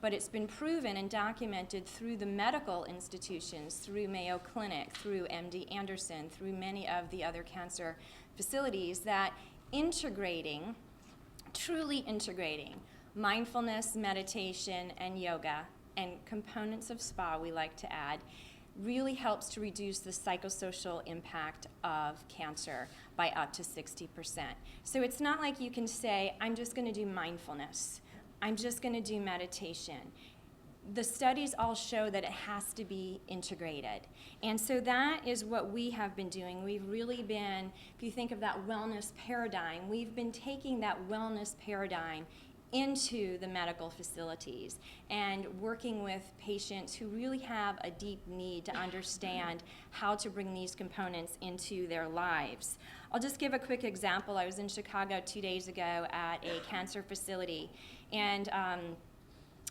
But it's been proven and documented through the medical institutions, through Mayo Clinic, through MD Anderson, through many of the other cancer facilities, that truly integrating mindfulness, meditation, and yoga, and components of spa we like to add, really helps to reduce the psychosocial impact of cancer by up to 60%. So it's not like you can say, I'm just going to do mindfulness, I'm just going to do meditation. The studies all show that it has to be integrated. And so that is what we have been doing. We've really been, if you think of that wellness paradigm, we've been taking that wellness paradigm into the medical facilities and working with patients who really have a deep need to understand how to bring these components into their lives. I'll just give a quick example. I was in Chicago 2 days ago at a cancer facility, and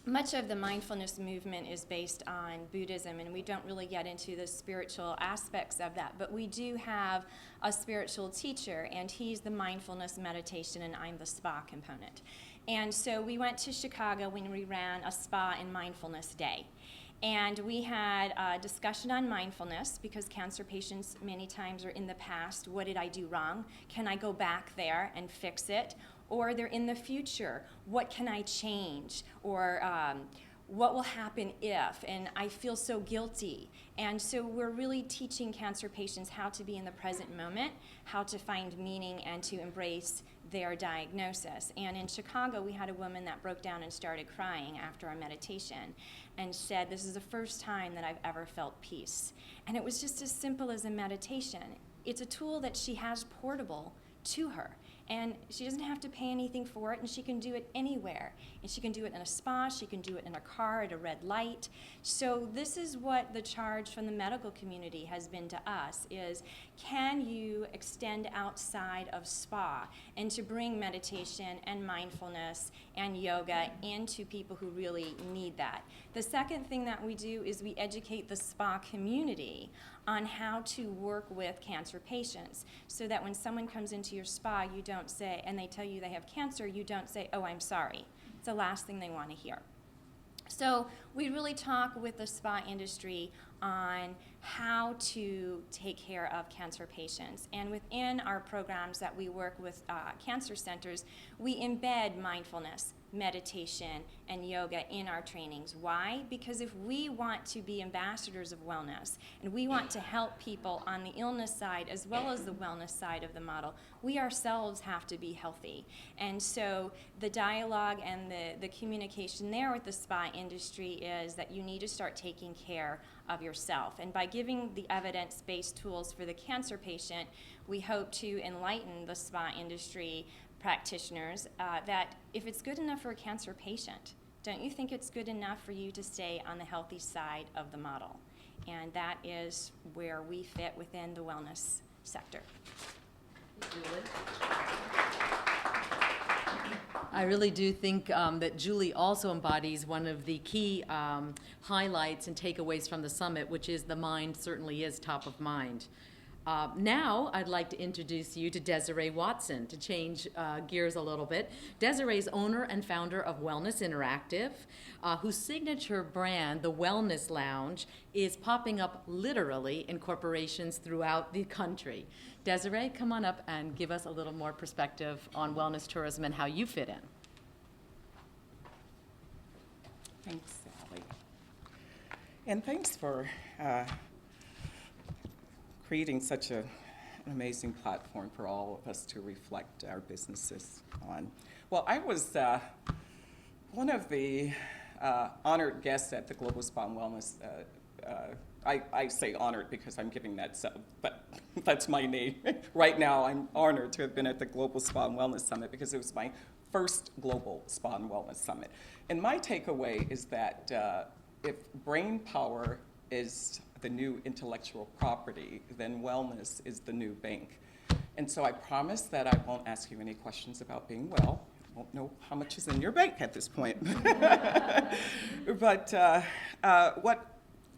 much of the mindfulness movement is based on Buddhism, and we don't really get into the spiritual aspects of that, but we do have a spiritual teacher, and he's the mindfulness meditation, and I'm the spa component. And so we went to Chicago when we ran a spa and mindfulness day. And we had a discussion on mindfulness because cancer patients many times are in the past, what did I do wrong? Can I go back there and fix it? Or they're in the future, what can I change? Or what will happen if? And I feel so guilty. And so we're really teaching cancer patients how to be in the present moment, how to find meaning and to embrace their diagnosis. And in Chicago, we had a woman that broke down and started crying after our meditation and said, this is the first time that I've ever felt peace. And it was just as simple as a meditation. It's a tool that she has portable to her. And she doesn't have to pay anything for it, and she can do it anywhere. And she can do it in a spa, she can do it in a car at a red light. So this is what the charge from the medical community has been to us, is can you extend outside of spa and to bring meditation and mindfulness and yoga into people who really need that. The second thing that we do is we educate the spa community on how to work with cancer patients, so that when someone comes into your spa, you don't say, and they tell you they have cancer, you don't say, oh, I'm sorry. It's the last thing they want to hear. So we really talk with the spa industry on how to take care of cancer patients. And within our programs that we work with cancer centers, we embed mindfulness, meditation, and yoga in our trainings. Why? Because if we want to be ambassadors of wellness, and we want to help people on the illness side as well as the wellness side of the model, we ourselves have to be healthy. And so the dialogue and the communication there with the spa industry is that you need to start taking care of yourself. And by giving the evidence-based tools for the cancer patient, we hope to enlighten the spa industry practitioners that if it's good enough for a cancer patient, don't you think it's good enough for you to stay on the healthy side of the model? And that is where we fit within the wellness sector. I really do think that Julie also embodies one of the key highlights and takeaways from the summit, which is the mind certainly is top of mind. Now, I'd like to introduce you to Desiree Watson, to change gears a little bit. Desiree is owner and founder of Wellness Interactive, whose signature brand, the Wellness Lounge, is popping up literally in corporations throughout the country. Desiree, come on up and give us a little more perspective on wellness tourism and how you fit in. Thanks, Sally. And thanks for creating such an amazing platform for all of us to reflect our businesses on. Well, I was one of the honored guests at the Global Spa and Wellness. I say honored because I'm giving that sub, but that's my name. Right now, I'm honored to have been at the Global Spa and Wellness Summit because it was my first Global Spa and Wellness Summit. And my takeaway is that if brain power is the new intellectual property, then wellness is the new bank. And so I promise that I won't ask you any questions about being well. I won't know how much is in your bank at this point. But what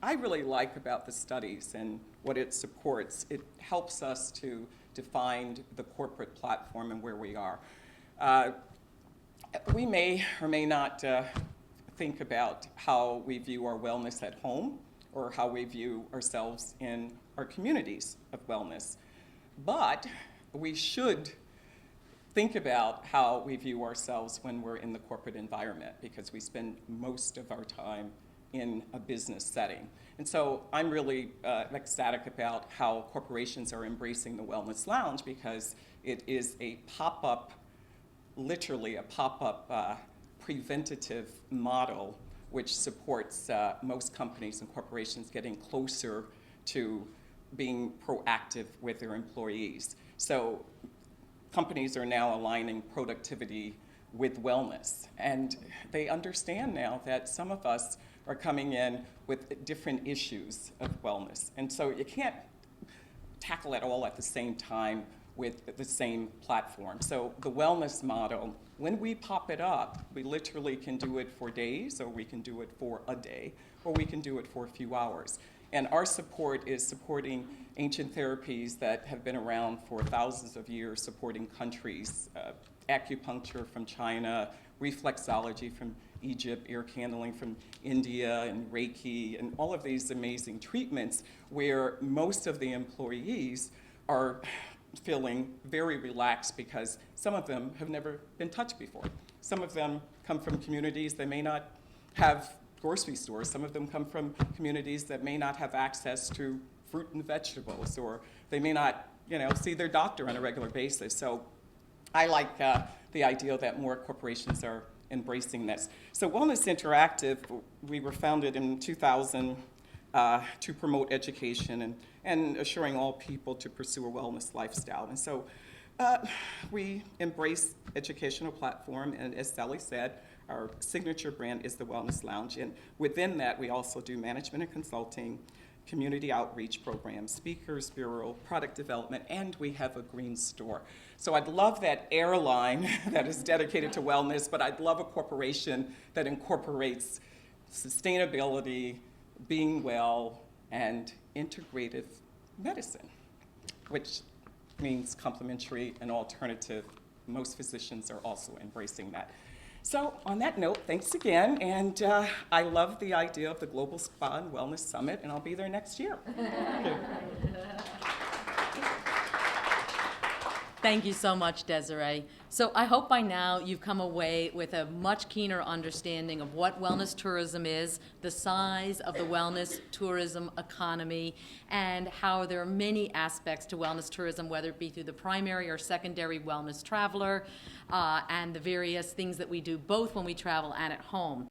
I really like about the studies and what it supports, it helps us to define the corporate platform and where we are. We may or may not think about how we view our wellness at home or how we view ourselves in our communities of wellness. But we should think about how we view ourselves when we're in the corporate environment, because we spend most of our time in a business setting. And so I'm really ecstatic about how corporations are embracing the Wellness Lounge, because it is a pop-up, literally a pop-up preventative model which supports most companies and corporations getting closer to being proactive with their employees. So companies are now aligning productivity with wellness. And they understand now that some of us are coming in with different issues of wellness. And so you can't tackle it all at the same time with the same platform. So the wellness model, when we pop it up, we literally can do it for days, or we can do it for a day, or we can do it for a few hours. And our support is supporting ancient therapies that have been around for thousands of years, supporting countries, acupuncture from China, reflexology from Egypt, air candling from India, and Reiki, and all of these amazing treatments where most of the employees are feeling very relaxed because some of them have never been touched before. Some of them come from communities that may not have grocery stores. Some of them come from communities that may not have access to fruit and vegetables, or they may not, see their doctor on a regular basis. So I like the idea that more corporations are embracing this. So Wellness Interactive, we were founded in 2000 to promote education and assuring all people to pursue a wellness lifestyle. And so we embrace educational platform, and as Sally said, our signature brand is the Wellness Lounge. And within that, we also do management and consulting, community outreach programs, speakers bureau, product development, and we have a green store. So I'd love that airline that is dedicated to wellness, but I'd love a corporation that incorporates sustainability, being well, and integrative medicine, which means complementary and alternative. Most physicians are also embracing that. So on that note, thanks again, and I love the idea of the Global Spa and Wellness Summit, and I'll be there next year. Thank you so much, Desiree. So I hope by now you've come away with a much keener understanding of what wellness tourism is, the size of the wellness tourism economy, and how there are many aspects to wellness tourism, whether it be through the primary or secondary wellness traveler, and the various things that we do both when we travel and at home.